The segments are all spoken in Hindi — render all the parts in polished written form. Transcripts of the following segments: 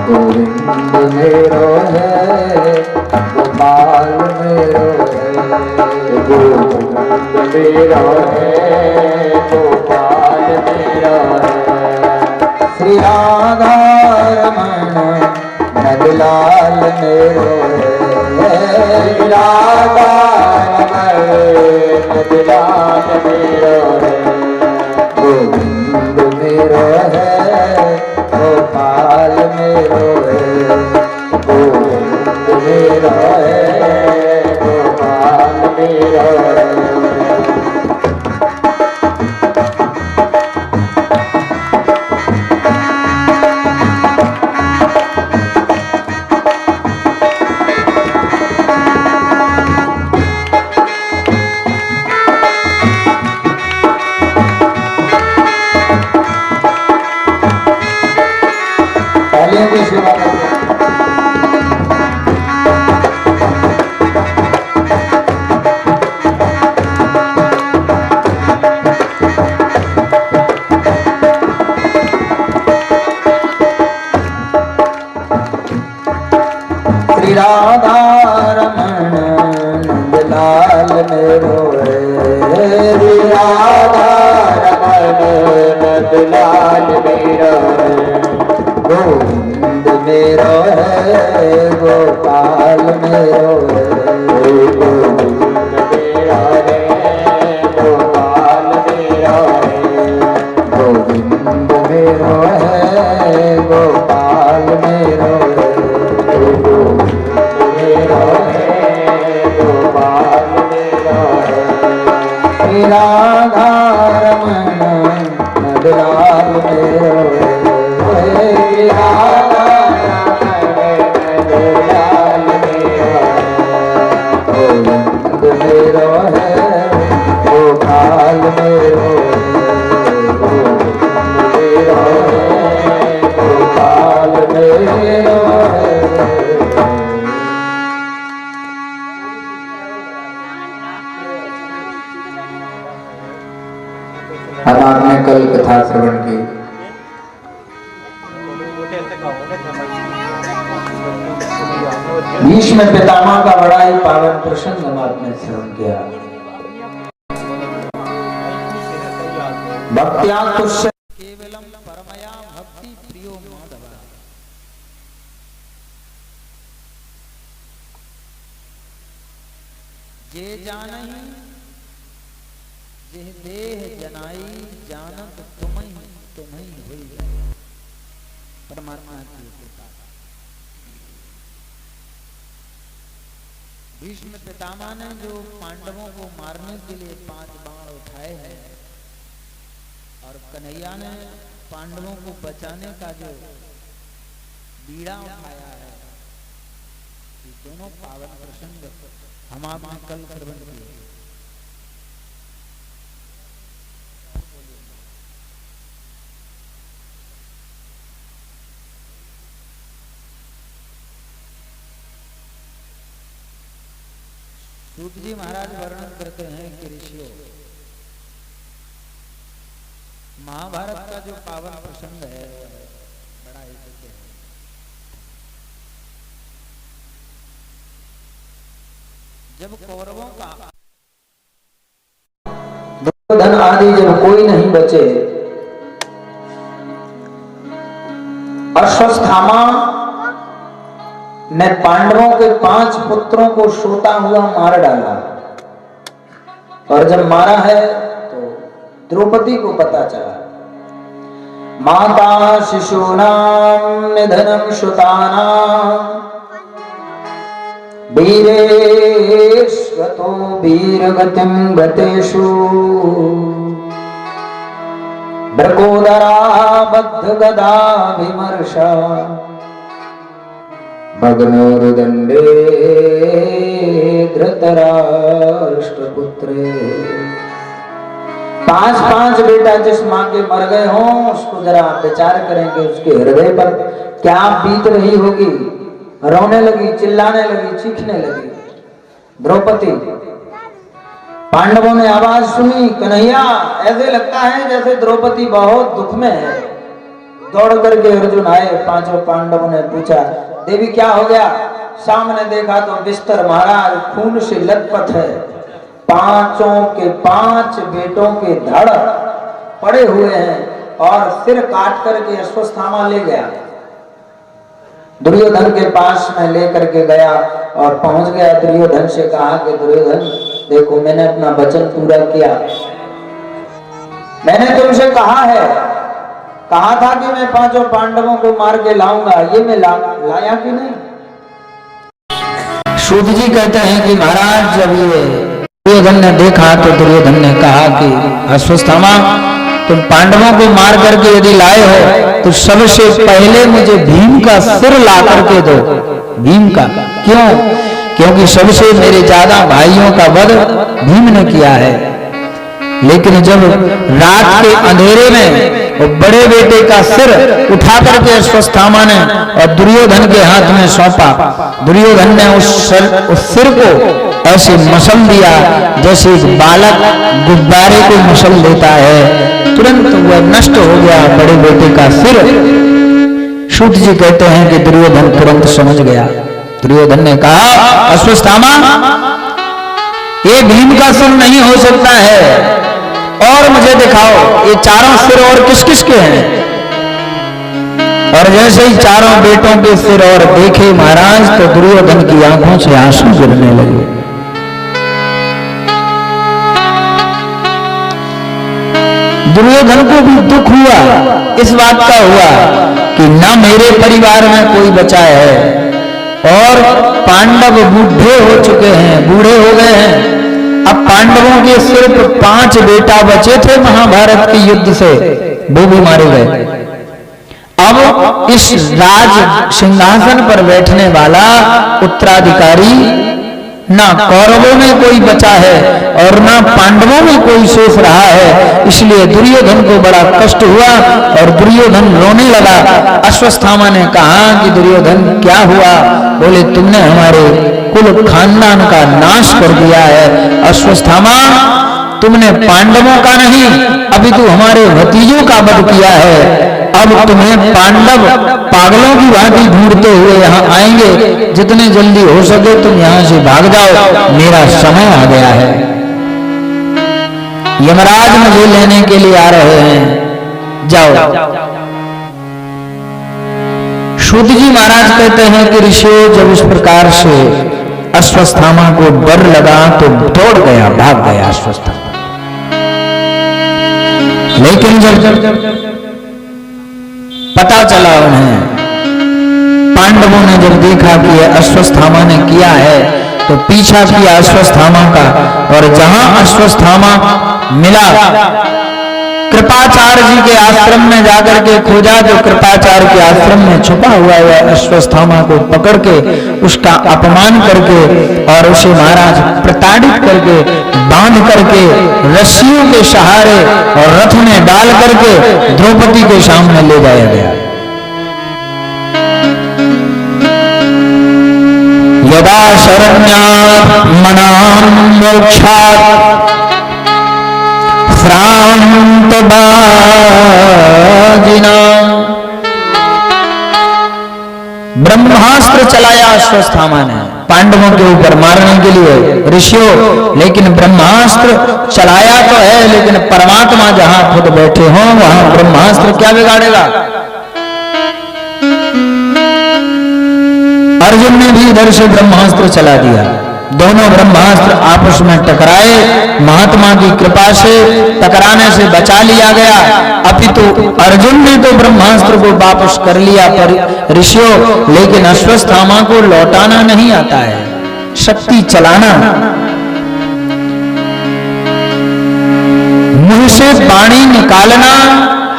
गोविंद मेरो है गोपाल मेरो है, गोविंद मेरो है गोपाल मेरो है। श्री राधा रमण नंदलाल मेरो है, श्री राधा रमण नंदलाल मेरो है, गोविंद मेरो है गोपाल मेरो है, गोविंद मेरो है गोपाल मेरो है। श्री राधा रमण नंदलाल मेरो है, श्री राधा रमण नंदलाल मेरो है, गोविंद मेरो है गोपाल मेरो है, गोविंद मेरो है गोपाल मेरो है, गोविंद मेरो है गोपाल मेरो है, श्री राधा रमण नंदलाल मेरो है, श्री राधा रमण नंदलाल मेरो है, गोविंद मेरो है गोपाल मेरो है, गोविंद मेरो है गोपाल मेरो है। अब आपने कल कथा श्रवण की, भीष्म पितामह का बड़ा ही पावन प्रसंग हम आपने श्रवण किया। भक्त्या तुष्य केवलम परमया भक्ति प्रियो माधव, जे जानहि जे देह जनाई जानत तुम्हें हुई परमात्मा की कृपा। भीष्म पितामह ने जो पांडवों को मारने के लिए 5 बाण उठाए हैं और कन्हैया ने पांडवों को बचाने का जो बीड़ा उठाया है, ये दोनों पावन प्रसंग हम आपने कल श्रवण किए। सूत जी महाराज वर्णन करते हैं कि ऋषियों, महाभारत का जो पावन प्रसंग है बड़ा ही दिव्य है। जब कौरवों का दुर्योधन आदि जब कोई नहीं बचे, अश्वत्थामा ने पांडवों के 5 पुत्रों को सोता हुआ मार डाला, और जब मारा है तो द्रौपदी को पता चला। माता शिशूनां निधनं श्रुतानां वीरेष्वतो वीरगतिं गतेषु भ्रकोदरा बद्ध गदा विमर्शा भग्नोरुदंडे धृतराष्ट्रपुत्रे। 5 बेटा जिस माँ के मर गए हों उसको जरा विचार करेंगे, उसके हृदय पर क्या बीत रही होगी। रोने लगी, चिल्लाने लगी, चीखने लगी द्रौपदी। पांडवों ने आवाज सुनी, कन्हैया, ऐसे लगता है जैसे द्रौपदी बहुत दुख में है। दौड़ करके अर्जुन आए, पांचों पांडवों ने पूछा देवी क्या हो गया? सामने देखा तो बिस्तर महाराज खून से लथपथ है, पांचों के पांच बेटों के धड़ पड़े हुए हैं और सिर काट करके अश्वत्थामा ले गया। दुर्योधन के पास में लेकर के गया और पहुंच गया। दुर्योधन से कहा कि दुर्योधन देखो मैंने अपना वचन पूरा किया, मैंने तुमसे कहा था कि मैं पांचों पांडवों को मार के लाऊंगा, ये मैं लाया कि नहीं? सूत जी कहते हैं कि महाराज जब ये दुर्योधन ने देखा तो दुर्योधन ने कहा कि अश्वत्थामा तुम पांडवों को मार करके यदि लाए हो तो सबसे पहले मुझे भीम का सिर ला करके दो। भीम का क्यों? क्योंकि सबसे मेरे ज्यादा भाइयों का वध भीम ने किया है। लेकिन जब रात के अंधेरे में वो बड़े बेटे का सिर उठा करके अश्वत्थामा ने और दुर्योधन के हाथ में सौंपा, दुर्योधन ने उस सिर को ऐसे मसल दिया जैसे बालक गुब्बारे को मसल देता है, तुरंत वह नष्ट हो गया बड़े बेटे का सिर। सूत जी कहते हैं कि दुर्योधन तुरंत समझ गया। दुर्योधन ने कहा अश्वत्थामा ये भीम का सिर नहीं हो सकता है, और मुझे दिखाओ ये चारों सिर और किस किस के हैं। और जैसे ही चारों बेटों के सिर और देखे महाराज तो दुर्योधन की आंखों से आंसू गिरने लगे। दुर्योधन को भी दुख हुआ, इस बात का हुआ कि ना मेरे परिवार में कोई बचा है और पांडव बूढ़े हो चुके हैं, बूढ़े हो गए हैं। अब पांडवों के सिर्फ 5 बेटा बचे थे महाभारत के युद्ध से, वो भी मारे गए। अब इस राज सिंहासन पर बैठने वाला उत्तराधिकारी ना कौरवों में कोई बचा है और ना पांडवों में कोई शेष रहा है, इसलिए दुर्योधन को बड़ा कष्ट हुआ और दुर्योधन रोने लगा। अश्वत्थामा ने कहा कि दुर्योधन क्या हुआ? बोले तुमने हमारे कुल खानदान का नाश कर दिया है। अश्वत्थामा तुमने पांडवों का नहीं अभी तो हमारे भतीजों का वध किया है। अब तुम्हें पांडव पागलों की भांति ढूंढते हुए यहाँ आएंगे, जितने जल्दी हो सके तुम यहाँ से भाग जाओ, मेरा समय आ गया है। यमराज मुझे लेने के लिए आ रहे हैं, जाओ। सूत जी महाराज कहते हैं कि ऋषियों जब इस प्रकार से अश्वत्थामा को डर लगा तो दौड़ गया, भाग गया अश्वत्थामा। लेकिन जब पता चला उन्हें, पांडवों ने जब देखा कि अश्वत्थामा ने किया है तो पीछा किया अश्वत्थामा का, और जहां अश्वत्थामा मिला कृपाचार्य जी के आश्रम में जाकर के खोजा, जो कृपाचार्य के आश्रम में छुपा हुआ है अश्वत्थामा को पकड़ के उसका अपमान करके और उसे महाराज प्रताड़ित करके बांध करके रस्सियों के सहारे और रथ में डाल करके द्रौपदी के सामने ले जाया गया। यदा शरण्यात् मनान् मोक्षात् श्रांत बाजिना, ब्रह्मास्त्र चलाया अश्वत्थामा ने पांडवों के ऊपर मारने के लिए ऋषियों, लेकिन ब्रह्मास्त्र चलाया तो है लेकिन परमात्मा जहां खुद बैठे हों वहां ब्रह्मास्त्र क्या बिगाड़ेगा। अर्जुन ने भी इधर से ब्रह्मास्त्र चला दिया, दोनों ब्रह्मास्त्र आपस में टकराए, महात्मा की कृपा से टकराने से बचा लिया गया। अपितु अर्जुन ने तो ब्रह्मास्त्र को वापस कर लिया पर ऋषियों, लेकिन अश्वत्थामा को लौटाना नहीं आता है, शक्ति चलाना। मुंह से पानी निकालना,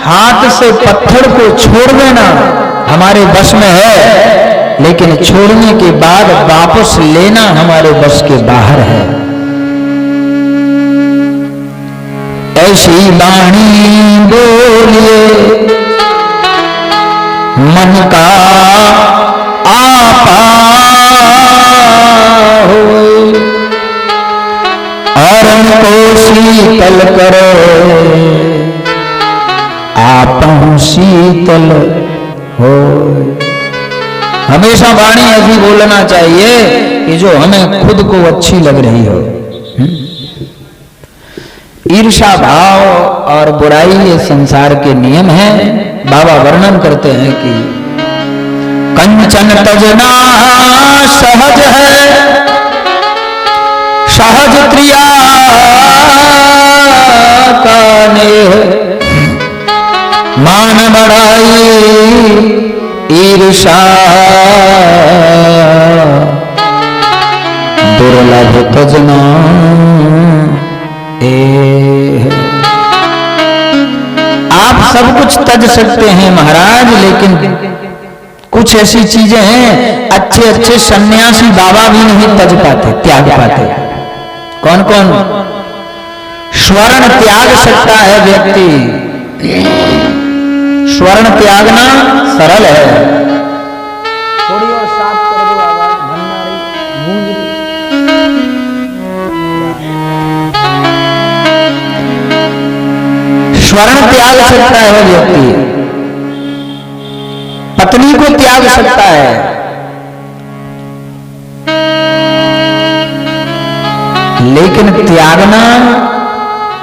हाथ से पत्थर को छोड़ देना हमारे बस में है, लेकिन छोड़ने के बाद वापस लेना हमारे बस के बाहर है। ऐसी वाणी बोलिए मन का आपा होए, और को शीतल करो आपहु शीतल हो। हमेशा वाणी ऐसी बोलना चाहिए कि जो हमें खुद को अच्छी लग रही हो। ईर्षा भाव और बुराई ये संसार के नियम हैं। बाबा वर्णन करते हैं कि कंचन तजना सहज है, सहज क्रिया का नेह, मान बढ़ाई ईर्षा दुर्लभ तजना आप सब कुछ तज सकते हैं महाराज, लेकिन कुछ ऐसी चीजें हैं अच्छे अच्छे सन्यासी बाबा भी नहीं तज पाते, त्याग पाते। कौन कौन? स्वर्ण त्याग सकता है व्यक्ति, स्वर्ण त्यागना सरल है। थोड़ी और साफ कर दो आवाज, भंडारी गूंज रही। स्वर्ण त्याग सकता है वो व्यक्ति, पत्नी को त्याग सकता है, लेकिन त्यागना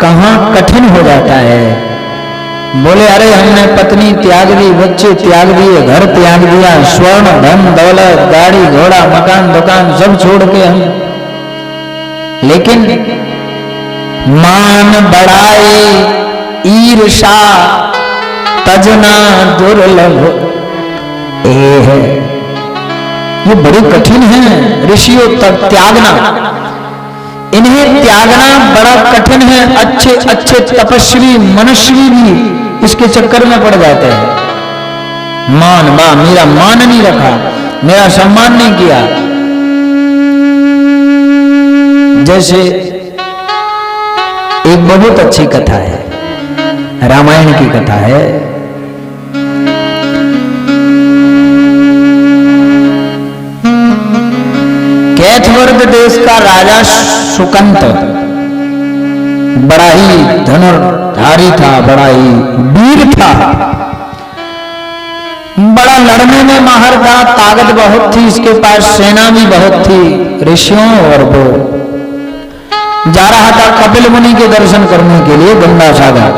कहां कठिन हो जाता है। बोले अरे हमने पत्नी त्याग दी, बच्चे त्याग दिए, घर त्याग दिया, स्वर्ण धन दौलत गाड़ी घोड़ा मकान दुकान सब छोड़ के हम, लेकिन मान बढ़ाई ईर्षा तजना दुर्लभ है। ये बड़ी कठिन है ऋषियों तक त्यागना, इन्हें त्यागना बड़ा कठिन है। अच्छे अच्छे तपस्वी मनुष्य भी इसके चक्कर में पड़ जाते हैं। मान बा मेरा मान नहीं रखा, मेरा सम्मान नहीं किया। जैसे एक बहुत अच्छी कथा है, रामायण की कथा है। कैथवर्ग देश का राजा सुकंत बड़ा ही धनुर्धारी था, बड़ा ही वीर था, बड़ा लड़ने में माहिर था, ताकत बहुत थी, इसके पास सेना भी बहुत थी। ऋषियों और वो जा रहा था कपिल मुनि के दर्शन करने के लिए गंगा सागर।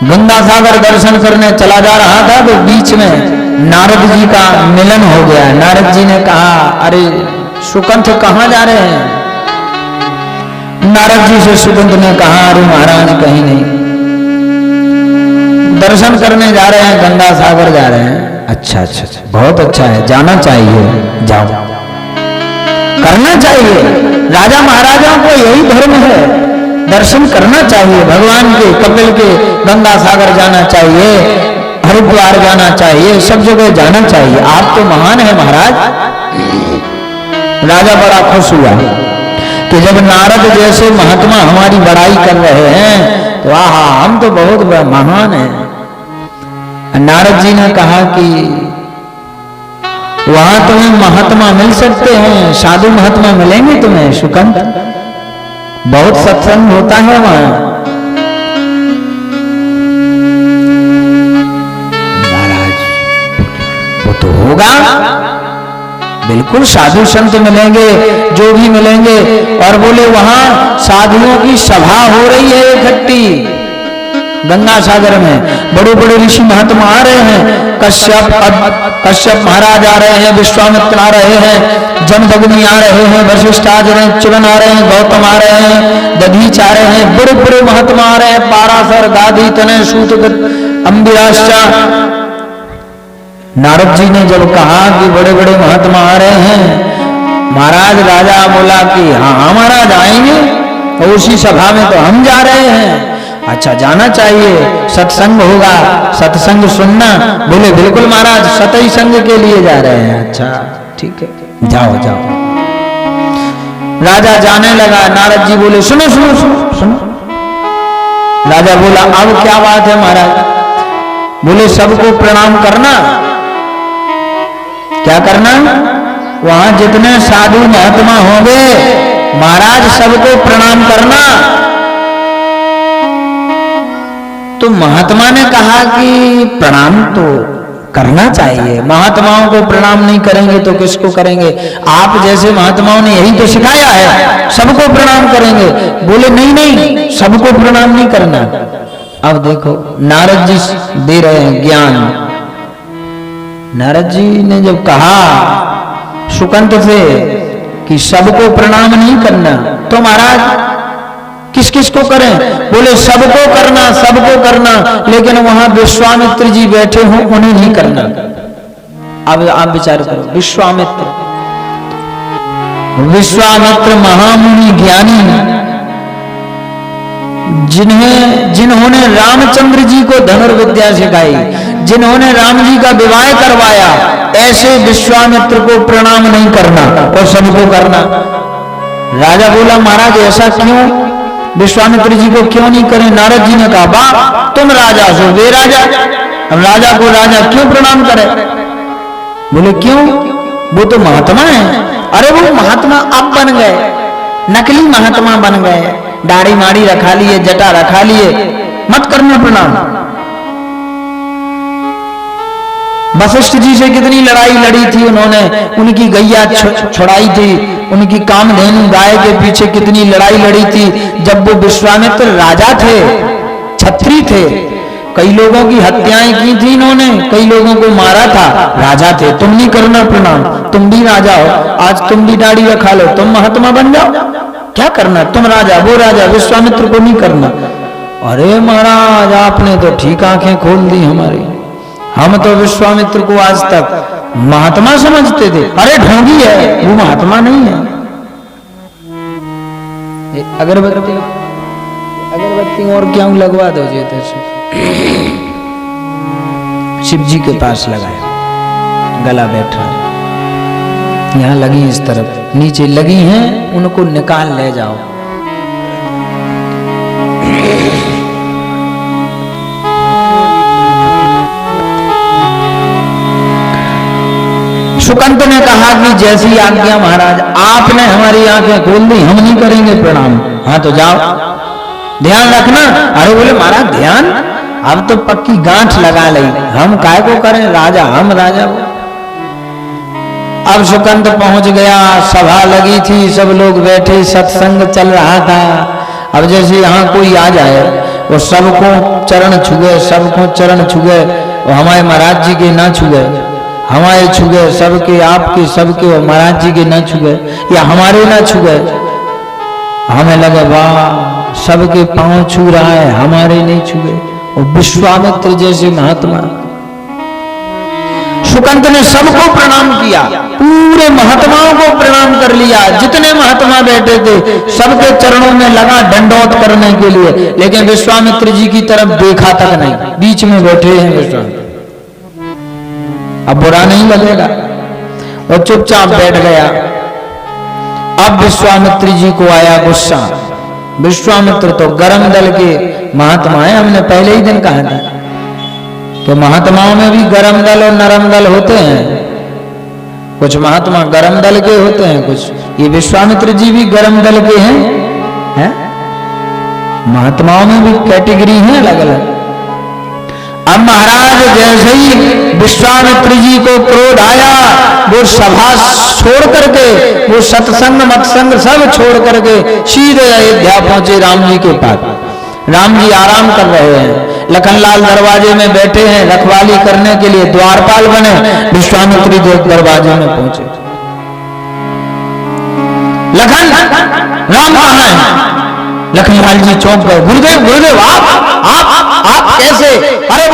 गंगा सागर दर्शन करने चला जा रहा था तो बीच में नारद जी का मिलन हो गया। नारद जी ने कहा अरे सुकंत कहाँ जा रहे हैं? नारद जी से सुकंत ने कहा अरे महाराज कहीं नहीं, दर्शन करने जा रहे हैं, गंगा सागर जा रहे हैं। अच्छा अच्छा अच्छा, बहुत अच्छा है, जाना चाहिए, जाओ, करना चाहिए। राजा महाराजाओं को यही धर्म है, दर्शन करना चाहिए भगवान के, कपिल के, गंगा सागर जाना चाहिए, हरिद्वार जाना चाहिए, सब जगह जाना चाहिए। आप तो महान है महाराज। राजा बड़ा खुश हुआ कि जब नारद जैसे महात्मा हमारी बड़ाई कर रहे हैं तो आहा हम तो बहुत महान हैं। नारद जी ने कहा कि वहां तुम्हें महात्मा मिल सकते हैं, साधु महात्मा मिलेंगे तुम्हें सुकंत, बहुत सत्संग होता है वहां। महाराज वो तो होगा, बिल्कुल साधु संत मिलेंगे, जो भी मिलेंगे। और बोले वहां साधुओं की सभा हो रही है इकट्ठी गंगा सागर में, बड़े बड़े ऋषि महात्मा आ रहे हैं, कश्यप महाराज आ रहे हैं, विश्वामित्र आ रहे हैं, जमदग्नि आ रहे हैं, वशिष्ठ आ रहे हैं, च्यवन आ रहे हैं, गौतम आ रहे हैं, दधीच आ रहे हैं, बड़े बड़े महात्मा आ रहे हैं, पाराशर गादी तनय सूत अंबिराश्चा। नारद जी ने जब कहा कि बड़े बड़े महात्मा आ रहे हैं, महाराज राजा बोला कि हाँ महाराज आएंगे, तो उसी सभा में तो हम जा रहे हैं। अच्छा जाना चाहिए, सत्संग होगा, सत्संग सुनना। बोले बिल्कुल महाराज, सतई संग के लिए जा रहे हैं। अच्छा ठीक है, जाओ जाओ। राजा जाने लगा, नारद जी बोले सुनो सुनो सुनो सुनो। राजा बोला अब क्या बात है महाराज? बोले सबको प्रणाम करना। क्या करना? वहां जितने साधु महात्मा होंगे महाराज सबको प्रणाम करना। तो महात्मा ने कहा कि प्रणाम तो करना चाहिए, महात्माओं को प्रणाम नहीं करेंगे तो किसको करेंगे? आप जैसे महात्माओं ने यही तो सिखाया है, सबको प्रणाम करेंगे। बोले नहीं नहीं, सबको प्रणाम नहीं करना। अब देखो नारद जी दे रहे हैं ज्ञान। नारद जी ने जब कहा सुकंत से कि सबको प्रणाम नहीं करना, तो महाराज किस किस को करें? बोले सबको करना, सबको करना, लेकिन वहां विश्वामित्र जी बैठे हों उन्हें नहीं करना। अब आप विचार करो, विश्वामित्र महामुनि ज्ञानी, जिन्होंने रामचंद्र जी को धनुर्विद्या सिखाई, जिन्होंने राम जी का विवाह करवाया, ऐसे विश्वामित्र को प्रणाम नहीं करना और सबको करना। राजा बोला महाराज ऐसा क्यों? विश्वामित्र जी को क्यों नहीं करें? नारद जी ने कहा वाह, तुम राजा हो, वे राजा, अब राजा को राजा क्यों प्रणाम करे? बोले क्यों? वो तो महात्मा है। अरे वो महात्मा अब बन गए, नकली महात्मा बन गए, दाढ़ी माड़ी रखा लिए, जटा रखा लिए, मत करना प्रणाम। वशिष्ठ जी से कितनी लड़ाई लड़ी थी उन्होंने, उनकी गैया छुड़ाई थी, उनकी कामधेनु गाय के पीछे कितनी लड़ाई लड़ी थी। जब वो विश्वामित्र राजा थे, छत्री थे, कई लोगों की हत्याएं की थी इन्होंने, कई लोगों को मारा था, राजा थे। तुम नहीं करना प्रणाम, तुम भी राजा हो, आज तुम भी दाढ़ी रखा लो, तुम महात्मा बन जाओ, क्या करना? तुम राजा, वो राजा, विश्वामित्र को नहीं करना। अरे महाराज आपने तो ठीक आंखें खोल दी हमारी, हम तो विश्वामित्र को आज तक महात्मा समझते थे। अरे ढोंगी है, वो महात्मा नहीं है। अगरबत्ती और क्या लगवा दो जी, शिव जी के पास लगाए, गला बैठा, यहाँ लगी इस तरफ, नीचे लगी हैं, उनको निकाल ले जाओ। सुकंत ने कहा कि जैसी आज्ञा महाराज, आपने हमारी आंखें खोल दी, हम नहीं करेंगे प्रणाम। हाँ तो जाओ, ध्यान रखना। अरे बोले महाराज ध्यान, अब तो पक्की गांठ लगा ली, हम काय को करें? राजा, हम राजा। अब सुकंत पहुंच गया, सभा लगी थी, सब लोग बैठे, सत्संग चल रहा था। अब जैसे यहाँ कोई आ जाए वो सबको चरण छुए, सबको चरण छुए, और हमारे महाराज जी के ना छुए, हमारे छुए, सबके, आपके, सबके, महाराज जी के न छुए या हमारे ना छुए। हमें लगा वाह सबके पांव छू रहा है, हमारे नहीं छुए। और विश्वामित्र जैसे महात्मा, सुकंत ने सबको प्रणाम किया, पूरे महात्माओं को प्रणाम कर लिया, जितने महात्मा बैठे थे सबके चरणों में लगा दंडवत करने के लिए, लेकिन विश्वामित्र जी की तरफ देखा तक नहीं, बीच में बैठे हैं विश्वामित्र। अब बुरा नहीं लगेगा, और चुपचाप बैठ गया। अब विश्वामित्र जी को आया गुस्सा। विश्वामित्र तो गरम दल के महात्मा है, हमने पहले ही दिन कहा था कि महात्माओं में भी गरम दल और नरम दल होते हैं। कुछ महात्मा गरम दल के होते हैं, कुछ ये विश्वामित्र जी भी गरम दल के हैं? महात्माओं में भी कैटेगरी है अलग अलग। अब महाराज जैसे ही विश्वामित्र जी को क्रोध आया, वो सभा छोड़ करके, वो सत्संग मतसंग सब छोड़ करके सीधे अयोध्या पहुंचे राम जी के पास। राम जी आराम कर रहे हैं, लखनलाल दरवाजे में बैठे हैं, रखवाली करने के लिए द्वारपाल बने। विश्वामित्र जी दरवाजे में पहुंचे, लखन राम कहाँ है? लखनलाल जी चौंक गए, गुरुदेव गुरुदेव आप कैसे? अरे